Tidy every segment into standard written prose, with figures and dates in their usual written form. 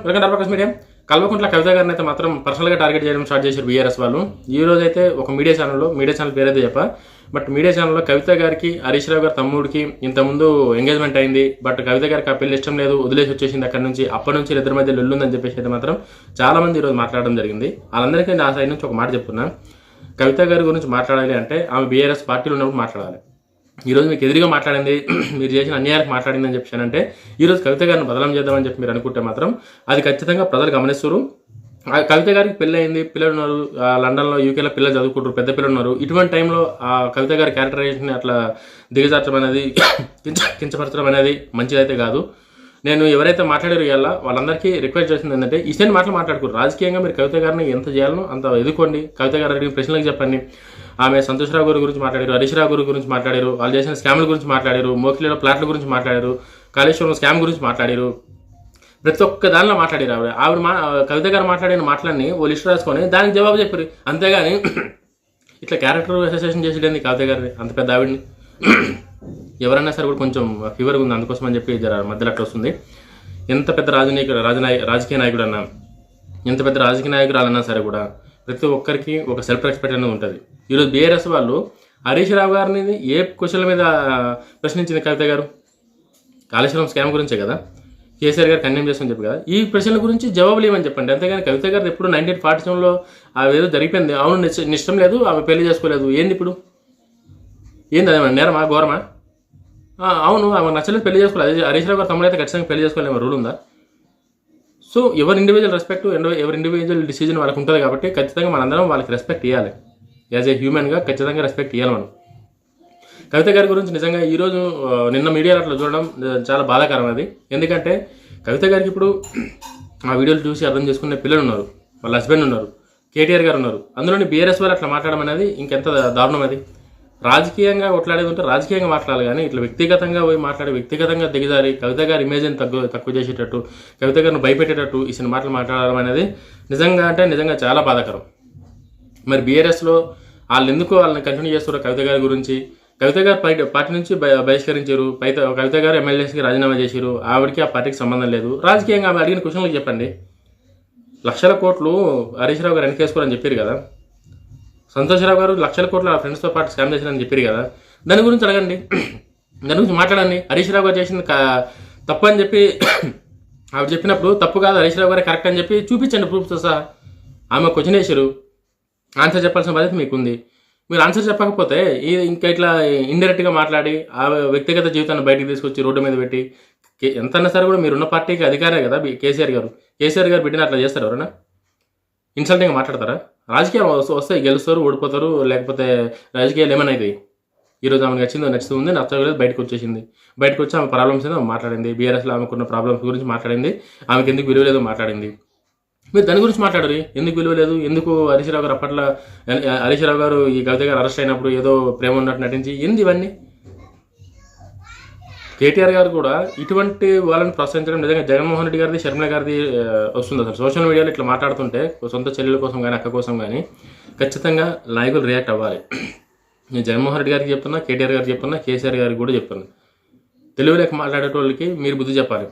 Welcome to Prakash media. Kalvakuntla Kavitha గారిని అయితే మాత్రం పర్సనల్గా టార్గెట్ చేయడం స్టార్ట్ చేశారు బీఆర్ఎస్ వాళ్ళు. ఈ రోజు అయితే ఒక మీడియా ఛానల్ పేరైతే చెప్పా, బట్ మీడియా ఛానల్లో కవిత గారికి హరీష్ రావు గారి తమ్ముడికి ఇంతకుముందు ఎంగేజ్మెంట్ అయింది, బట్ కవిత గారికి ఆ పెళ్లి ఇష్టం లేదు, వదిలేసి వచ్చేసింది అక్కడి నుంచి. అప్పటి నుంచి ఇద్దరి మధ్య లొల్లుందని చెప్పేసి అయితే మాత్రం చాలా మంది ఈరోజు మాట్లాడడం జరిగింది. వాళ్ళందరికీ నా సైడ్ నుంచి ఒక మాట చెప్తున్నా, కవిత గారి గురించి మాట్లాడాలి అంటే ఆమె బీఆర్ఎస్ పార్టీలో ఉన్నప్పుడు మాట్లాడాలి. ఈరోజు మీకు ఎదురుగా మాట్లాడింది, మీరు చేసిన అన్యాయాలకు మాట్లాడిందని చెప్పానంటే ఈరోజు కవిత గారిని బదలం చేద్దామని చెప్పి మీరు అనుకుంటే మాత్రం అది ఖచ్చితంగా ప్రజలు గమనిస్తారు. కవిత గారికి పెళ్ళి అయింది, పిల్లలు ఉన్నారు, లండన్లో యూకేలో పిల్లలు చదువుకుంటారు, పెద్ద పిల్లలు ఉన్నారు. ఇటువంటి టైంలో ఆ కవిత గారి క్యారెక్టరైజేషన్ అట్లా దిగజార్చడం అనేది, కించపరచడం అనేది మంచిదైతే కాదు. నేను ఎవరైతే మాట్లాడారో ఇవాళ వాళ్ళందరికీ రిక్వెస్ట్ చేసింది ఏంటంటే ఇష్టం మాట్లాడుకోరు. రాజకీయంగా మీరు కవిత గారిని ఎంత చేయాలనో అంత ఎదుర్కోండి. కవిత గారు అడిగిన ప్రశ్నలకు చెప్పండి. ఆమె సంతోష్ రావు గారి గురించి మాట్లాడారు, హరీష్ రావు గారి గురించి మాట్లాడారు, వాళ్ళు చేసిన స్కామ్ల గురించి మాట్లాడారు, మోకిలిలో ప్లాట్ల గురించి మాట్లాడారు, కాళేశ్వరం స్కామ్ గురించి మాట్లాడారు, ప్రతి ఒక్క దానిలో మాట్లాడారు. ఆవిడ కవిత గారు మాట్లాడిన మాటలన్నీ ఓ లిస్ట్ రాసుకొని దానికి జవాబు చెప్పారు. అంతేగాని ఇట్లా క్యారెక్టర్ అసోసియేషన్ చేసేటండి కవిత గారిని, అంత పెద్ద ఆవిడని. ఎవరన్నా సరే కూడా కొంచెం ఫీవర్గా ఉంది, అందుకోసం అని చెప్పి మధ్యలో అట్లా వస్తుంది. ఎంత పెద్ద రాజకీయ నాయకుడు అన్నా, ఎంత పెద్ద రాజకీయ నాయకురాలన్నా సరే కూడా ప్రతి ఒక్కరికి ఒక సెల్ఫ్ రెస్పెక్ట్ అనేది ఉంటుంది. ఈరోజు బీఆర్ఎస్ వాళ్ళు హరీష్ రావు గారిని ఏ క్వశ్చన్ల మీద ప్రశ్నించింది కవిత గారు? కాళేశ్వరం స్కామ్ గురించే కదా, కేసీఆర్ గారు కండెమ్ చేస్తామని చెప్పి కదా. ఈ ప్రశ్నల గురించి జవాబులు ఇవ్వని చెప్పండి. అంతేగాని కవిత గారు ఎప్పుడు 1947లో అవేదో జరిగిపోయింది, అవును ఇష్టం లేదు, ఆమె పెళ్లి చేసుకోలేదు, ఏంది ఇప్పుడు? ఏంది అదే నేరమా, ఘోరమా? అవును, ఆమె నచ్చలేదు, పెళ్లి చేసుకోలేదు. అదే హరీష్ రావు గారు తమ్ముడు అయితే ఖచ్చితంగా పెళ్లి చేసుకోలేమో రూల్ ఉందా? సో ఎవరి ఇండివిజువల్ రెస్పెక్ట్, ఎవరి ఇండివిజువల్ డిసిజన్ వాళ్ళకి ఉంటుంది కాబట్టి ఖచ్చితంగా మనందరం వాళ్ళకి రెస్పెక్ట్ ఇవ్వాలి. యాజ్ ఏ హ్యూమన్గా ఖచ్చితంగా రెస్పెక్ట్ ఇవ్వాలి మనం. కవిత గారి గురించి నిజంగా ఈరోజు నిన్న మీడియాలో అట్లా చూడడం చాలా బాధాకరం అది. ఎందుకంటే కవిత గారికి ఇప్పుడు ఆ వీడియోలు చూసి అర్థం చేసుకునే పిల్లలు ఉన్నారు, వాళ్ళ హస్బెండ్ ఉన్నారు, కేటీఆర్ గారు ఉన్నారు. అందులోని బీఆర్ఎస్ వాళ్ళు అట్లా మాట్లాడడం అనేది ఇంకెంత దారుణం అది. రాజకీయంగా కొట్లాడేది ఉంటే రాజకీయంగా మాట్లాడాలి, కానీ ఇట్లా వ్యక్తిగతంగా పోయి మాట్లాడి వ్యక్తిగతంగా దిగజారి కవిత గారి ఇమేజ్ని తక్కువ చేసేటట్టు, కవిత గారిని భయపెట్టేటట్టు ఇసిన మాటలు మాట్లాడడం అనేది నిజంగా చాలా బాధాకరం. మరి బీఆర్ఎస్లో వాళ్ళు ఎందుకు వాళ్ళని కంటిన్యూ చేస్తారు? కవిత గారి గురించి కవిత గారు పార్టీ నుంచి బహిష్కరించారు, కవిత గారు ఎమ్మెల్యేస్కి రాజీనామా చేశారు, ఆవిడకి ఆ పార్టీకి సంబంధం లేదు. రాజకీయంగా ఆమె అడిగిన క్వశ్చన్లకు చెప్పండి. లక్షల కోట్లు హరీష్ రావు గారు వెనకేసుకోరని చెప్పారు కదా, సంతోష్ రావు గారు లక్షల కోట్ల ఫ్రెండ్స్తో పాటు స్కామ్ చేశారని చెప్పారు కదా, దాని గురించి అడగండి, దాని గురించి మాట్లాడండి. హరీష్ రావు గారు చేసింది తప్పు అని చెప్పి ఆవిడ చెప్పినప్పుడు తప్పు కాదు, హరీష్ రావు గారే కరెక్ట్ అని చెప్పి చూపించండి ప్రూఫ్తో సహా. ఆమె క్వశ్చన్ వేసారు, ఆన్సర్ చెప్పాల్సిన బాధ్యత మీకుంది. మీరు ఆన్సర్ చెప్పకపోతే ఇంకా ఇట్లా ఇండైరెక్ట్గా మాట్లాడి ఆ వ్యక్తిగత జీవితాన్ని బయటకు తీసుకొచ్చి రోడ్డు మీద పెట్టి ఎంతన్నా సరే కూడా మీరున్న పార్టీకి అధికారే కదా కేసీఆర్ గారు బిడ్డని అట్లా చేస్తారు ఎవరైనా? ఇన్సల్టింగ్గా మాట్లాడతారా? రాజకీయాలు వస్తాయి, గెలుస్తారు, ఓడిపోతారు, లేకపోతే రాజకీయాలు ఏమైనా అవుతాయి. ఈరోజు ఆమె నచ్చుతుంది, నచ్చలేదు, బయటకు వచ్చి ఆమె ప్రాబ్లమ్స్ ఏదో మాట్లాడింది, బీఆర్ఎస్లో ఆమెకున్న ప్రాబ్లమ్స్ గురించి మాట్లాడింది, ఆమెకు ఎందుకు విలువ లేదో మాట్లాడింది. మీరు దాని గురించి మాట్లాడరు, ఎందుకు విలువ లేదు, ఎందుకు హరీష్ రావు గారు అప్పట్లో హరీష్ రావు గారు ఈ కవిత గారు అరెస్ట్ అయినప్పుడు ఏదో ప్రేమ ఉన్నట్టు నటించి ఏంది ఇవన్నీ? కేటీఆర్ గారు కూడా ఇటువంటి వాళ్ళని ప్రోత్సహించడం నిజంగా జగన్మోహన్ రెడ్డి గారిది, షర్మిల గారిది వస్తుంది. అసలు సోషల్ మీడియాలో ఇట్లా మాట్లాడుతుంటే సొంత చెల్లెల కోసం కానీ అక్క కోసం కానీ ఖచ్చితంగా నాయకులు రియాక్ట్ అవ్వాలి. నేను జగన్మోహన్ రెడ్డి గారికి చెప్తున్నా, కేటీఆర్ గారికి చెప్తున్నా, కేసీఆర్ గారికి కూడా చెప్తున్నా, తెలుగు లేక మాట్లాడేటోళ్ళకి మీరు బుద్ధి చెప్పాలి.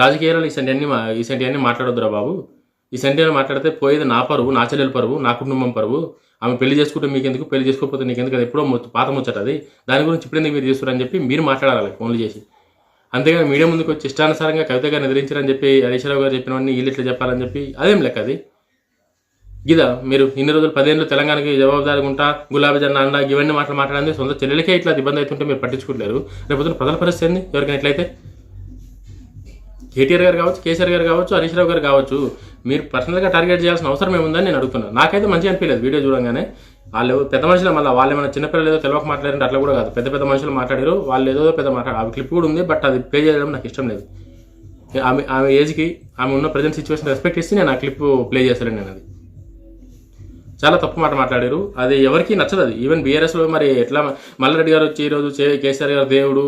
రాజకీయాలు ఇసంటివన్నీ మాట్లాడొద్దురా బాబు. ఈ సెంటిని మాట్లాడితే పోయేది నా పరువు, నా చెల్లెల పరువు, నా కుటుంబం పరువు. ఆమె పెళ్లి చేసుకుంటే మీకు ఎందుకు, పెళ్లి చేసుకోకపోతే నీకు ఎందుకు, అది ఎప్పుడో పాత ముచ్చట అది, దాని గురించి ఇప్పుడు ఎందుకు మీరు చేస్తారని చెప్పి మీరు మాట్లాడాలి ఫోన్లు చేసి. అంతేగాని మీడియా ముందుకు వచ్చి ఇష్టానుసారంగా కవిత గారిని ఎదిరించారని చెప్పి హరీష్ రావు గారు చెప్పినవన్నీ వీళ్ళు ఇట్లా చెప్పాలని చెప్పి అదేం లెక్క అది. గిదా మీరు ఇన్ని రోజులు 10 ఏళ్ళు తెలంగాణకి జవాబుదారిగా ఉంటా, గులాబీ జెండా అండా ఇవన్నీ మాట్లాడింది, సొంత చెల్లెలకే ఇట్లా ఇబ్బంది అవుతుంటే మీరు పట్టించుకుంటారు. రేపు ప్రజల పరిస్థితి ఏంది ఎవరికైనా ఎట్లయితే? కేటీఆర్ గారు కావచ్చు, కేసీఆర్ గారు కావచ్చు, హరీష్ రావు గారు కావచ్చు, మీరు పర్సనల్గా టార్గెట్ చేయాల్సిన అవసరం ఏముందని నేను అడుగుతున్నాను. నాకైతే మంచిగా అనిపించలేదు వీడియో చూడంగానే. వాళ్ళు పెద్ద మనుషులు, మళ్ళీ వాళ్ళు ఏమైనా చిన్నపిల్లలు ఏదో తెలియక మాట్లాడారంటే అట్లా కూడా కాదు, పెద్ద మనుషులు మాట్లాడారు, వాళ్ళు ఏదో పెద్ద ఆ క్లిప్ కూడా ఉంది, బట్ అది ప్లే చేయడం నాకు ఇష్టం లేదు. ఆమె ఏజ్కి, ఆమె ఉన్న ప్రజెంట్ సిచ్యువేషన్ రెస్పెక్ట్ ఇస్తే నేను ఆ క్లిప్ ప్లే చేస్తాను. నేను అది చాలా తప్పు మాట మాట్లాడారు, అది ఎవరికి నచ్చదు. అది ఈవెన్ బీఆర్ఎస్లో మరి ఎట్లా మల్లారెడ్డి గారు వచ్చి ఈరోజు కేసీఆర్ గారు దేవుడు,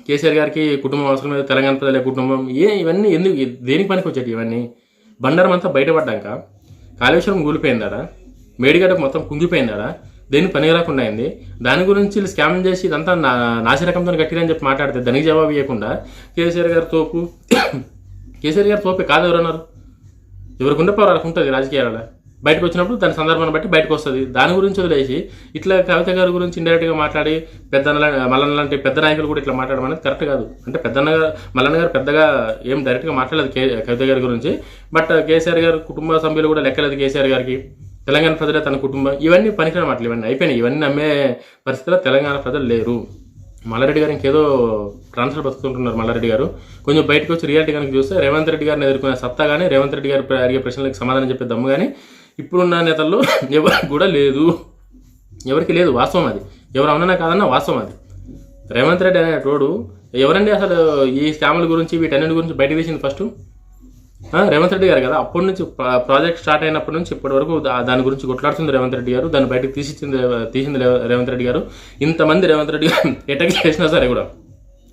కేసీఆర్ గారికి కుటుంబం అవసరం లేదు, తెలంగాణ ప్రజల కుటుంబం, ఇవన్నీ ఎందుకు, దేనికి పనికి వచ్చేటి ఇవన్నీ? బండారం అంతా బయటపడ్డాక కాళేశ్వరం కూలిపోయిందాడా, మేడిగడ్డకు మొత్తం కుంగిపోయిందాడా, దేనికి పని రాకుండా అయింది, దాని గురించి స్కామ్ చేసి ఇదంతా నాసిరకంతో కట్టిరని చెప్పి మాట్లాడితే దానికి జవాబు ఇవ్వకుండా కేసీఆర్ గారు తోపు, కేసీఆర్ గారు తోపే కాదు ఎవరన్నారు? ఎవరికి ఉండే పవర్ వాళ్ళకు ఉంటుంది రాజకీయాలలో. బయటకు వచ్చినప్పుడు దాని సందర్భాన్ని బట్టి బయటకు వస్తుంది. దాని గురించి వదిలేసి ఇట్లా కవిత గారి గురించి ఇండైరెక్ట్గా మాట్లాడి మల్లన్న లాంటి పెద్ద నాయకులు కూడా ఇట్లా మాట్లాడడం అనేది కరెక్ట్ కాదు. అంటే మల్లన్న గారు పెద్దగా ఏం డైరెక్ట్గా మాట్లాడలేదు కవిత గారి గురించి. బట్ కేసీఆర్ గారు కుటుంబ సభ్యులు కూడా లెక్కలేదు కేసీఆర్ గారికి. తెలంగాణ ప్రజలే తన కుటుంబం, ఇవన్నీ పనికిరాని మాటలు, ఇవన్నీ అయిపోయినాయి. ఇవన్నీ నమ్మే పరిస్థితిలో తెలంగాణ ప్రజలు లేరు. మల్లారెడ్డి గారు ఇంకేదో ట్రాన్స్ఫర్ బతుకుంటున్నారు. మల్లారెడ్డి గారు కొంచెం బయటకు వచ్చి రియాలిటీ కనుక చూస్తే రేవంత్ రెడ్డి గారిని ఎదుర్కొనే సత్తా కానీ, రేవంత్ రెడ్డి గారు అడిగే ప్రశ్నలకు సమాధానం చెప్పే దమ్ము కానీ ఇప్పుడున్న నేతల్లో ఎవరికి కూడా లేదు. ఎవరికి లేదు. వాస్తవం అది. ఎవరు అవునన్నా కాదన్నా వాస్తవం అది. రేవంత్ రెడ్డి అనే తోడు ఎవరండి అసలు ఈ స్కాముల గురించి వీటన్నిటి గురించి బయటకు తీసింది ఫస్ట్? రేవంత్ రెడ్డి గారు కదా. అప్పటి నుంచి ప్రాజెక్ట్ స్టార్ట్ అయినప్పటి నుంచి ఇప్పటి వరకు దాని గురించి కొట్లాడుతుంది రేవంత్ రెడ్డి గారు. దాన్ని బయటకు తీసింది రేవంత్ రెడ్డి గారు. ఇంతమంది రేవంత్ రెడ్డి గారు ఎటకి చేసినా సరే కూడా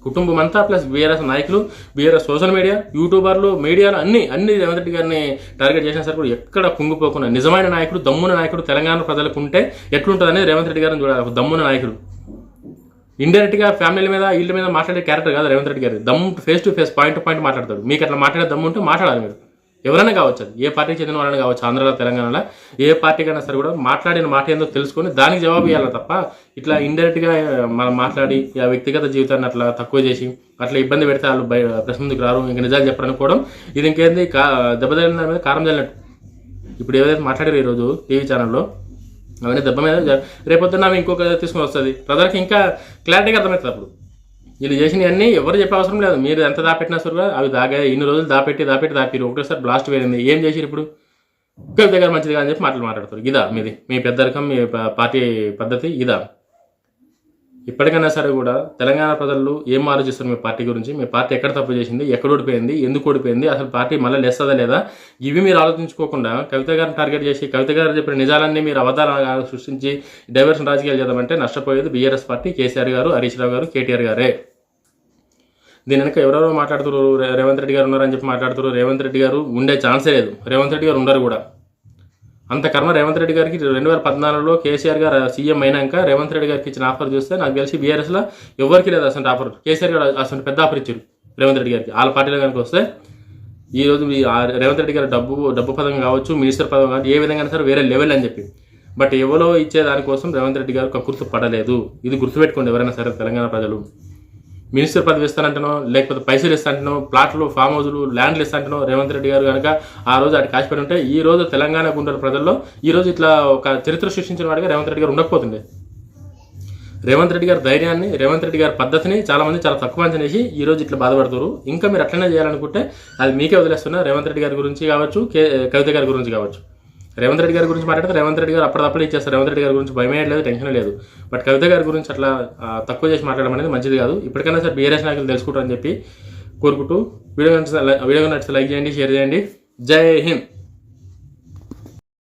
కుటుంబం అంతా ప్లస్ బీఆర్ఎస్ నాయకులు, బీఆర్ఎస్ సోషల్ మీడియా, యూట్యూబర్లు, మీడియాలు అన్ని రేవంత్ రెడ్డి గారిని టార్గెట్ చేసినా సరే కూడా ఎక్కడ కుంగిపోకుండా నిజమైన నాయకుడు, దమ్మున నాయకుడు తెలంగాణ ప్రజలకు ఉంటే ఎట్లుంటుంది అనేది రేవంత్ రెడ్డి గారిని చూడాలి. ఒక దమ్మున నాయకుడు. ఇండైరెక్ట్గా ఫ్యామిలీల మీద వీళ్ళ మీద మాట్లాడే క్యారెక్టర్ కాదు రేవంత్ రెడ్డి గారి. దమ్ము face to face point to point మాట్లాడతాడు. మీకు అట్లా మాట్లాడే దమ్ము ఉంటే మాట్లాడాలి మీరు. ఎవరైనా కావచ్చు, అది ఏ పార్టీకి చెందిన వాళ్ళని కావచ్చు, ఆంధ్రాలో తెలంగాణలో ఏ పార్టీకైనా సరే కూడా మాట్లాడిన మాట ఏందో తెలుసుకొని దానికి జవాబు ఇవ్వాలి తప్ప ఇట్లా ఇండైరెక్ట్గా మనం మాట్లాడి ఆ వ్యక్తిగత జీవితాన్ని అట్లా తక్కువ చేసి అట్లా ఇబ్బంది పెడితే వాళ్ళు ప్రశ్న ముందుకు రారు, ఇంకా నిజాలు చెప్పరనుకోవడం ఇది ఇంకేంది దెబ్బతలిన దాని మీద కారం చల్లినట్టు. ఇప్పుడు ఏదైతే మాట్లాడారు ఈరోజు టీవీ ఛానల్లో అవన్నీ దెబ్బ మీద రేపొద్దున ఇంకొక తీసుకొని వస్తుంది. ప్రజలకు ఇంకా క్లారిటీగా అర్థమవుతుంది. అప్పుడు వీళ్ళు చేసినవన్నీ ఎవరు చెప్పే అవసరం లేదు. మీరు ఎంత దాపెట్టినా సరే అవి ఇన్ని రోజులు దాపెట్టి ఒకటేసారి బ్లాస్ట్ వేరింది. ఏం చేసిరు ఇప్పుడు? కవిత గారు మంచిది అని చెప్పి మాట్లాడతారు. ఇదా మీ పెద్దరికం, మీ పార్టీ పద్ధతి ఇదా? ఇప్పటికైనా సరే కూడా తెలంగాణ ప్రజలు ఏం ఆలోచిస్తారు మీ పార్టీ గురించి? మీ పార్టీ ఎక్కడ తప్పు చేసింది, ఎక్కడ ఓడిపోయింది, ఎందుకు ఓడిపోయింది, అసలు పార్టీ మళ్ళీ లేస్తుందా లేదా? ఇవి మీరు ఆలోచించుకోకుండా కవిత గారిని టార్గెట్ చేసి కవిత గారు చెప్పిన నిజాలన్నీ మీరు అబద్ధాలు సృష్టించి డైవర్షన్ రాజకీయాలు చేద్దామంటే నష్టపోయేది బీఆర్ఎస్ పార్టీ, కేసీఆర్ గారు, హరీష్ రావు గారు, కేటీఆర్ గారే. దీని వెనక ఎవరెవరో మాట్లాడుతున్నారు. రేవంత్ రెడ్డి గారు ఉన్నారని చెప్పి మాట్లాడుతున్నారు. రేవంత్ రెడ్డి గారు ఉండే ఛాన్సే లేదు. రేవంత్ రెడ్డి గారు ఉండరు కూడా. అంత కర్మ రేవంత్ రెడ్డి గారికి 2014లో కేసీఆర్ గారు సీఎం అయినాక రేవంత్ రెడ్డి గారికి ఇచ్చిన ఆఫర్ చూస్తే నాకు తెలిసి బీఆర్ఎస్లో ఎవరికి లేదు అసలు ఆఫర్. కేసీఆర్ గారు అసలు పెద్ద ఆఫర్ ఇచ్చారు రేవంత్ రెడ్డి గారికి. వాళ్ళ పార్టీలో కనుక వస్తే ఈరోజు రేవంత్ రెడ్డి గారు డబ్బు పదం కావచ్చు, మినిస్టర్ పదం కావచ్చు, ఏ విధంగా సరే వేరే లెవెల్ అని చెప్పి. బట్ ఎవరో ఇచ్చే దానికోసం రేవంత్ రెడ్డి గారు కకృతి పడలేదు. ఇది గుర్తుపెట్టుకోండి ఎవరైనా సరే తెలంగాణ ప్రజలు. మినిస్టర్ పదవి ఇస్తానంటనో, లేకపోతే పైసలు ఇస్తాంటనో, ప్లాట్లు, ఫామ్ హౌజులు, ల్యాండ్లు ఇస్తాంటనో రేవంత్ రెడ్డి గారు కనుక ఆ రోజు అటు కాసిపెట్టి ఉంటే ఈ రోజు తెలంగాణ గుండెల ప్రజల్లో ఈ రోజు ఇట్లా ఒక చరిత్ర సృష్టించిన వాడిగా రేవంత్ రెడ్డి గారు ఉండకపోతుండే. రేవంత్ రెడ్డి గారి ధైర్యాన్ని, రేవంత్ రెడ్డి గారి పద్ధతిని చాలామంది చాలా తక్కువ అంచనేసి ఈ రోజు ఇట్లా బాధపడుతారు. ఇంకా మీరు అట్లనే చేయాలనుకుంటే అది మీకే వదిలేస్తున్నా. రేవంత్ రెడ్డి గారి గురించి కావచ్చు, కవిత గారి గురించి కావచ్చు. రేవంత్ రెడ్డి గారి గురించి మాట్లాడితే రేవంత్ రెడ్డి గారు అప్పటికప్పుడు ఇచ్చేస్తారు. రేవంత్ రెడ్డి గారి గురించి భయమే లేదు, టెన్షన్ లేదు. బట్ కవిత గారి గురించి అట్లా తక్కువ చేసి మాట్లాడడం అనేది మంచిది కాదు. ఇప్పటికైనా సరే బీఆర్ఎస్ నాయకులు తెలుసుకుంటారని చెప్పి కోరుకుంటూ వీడియో నచ్చితే లైక్ చేయండి, షేర్ చేయండి. జై హింద్.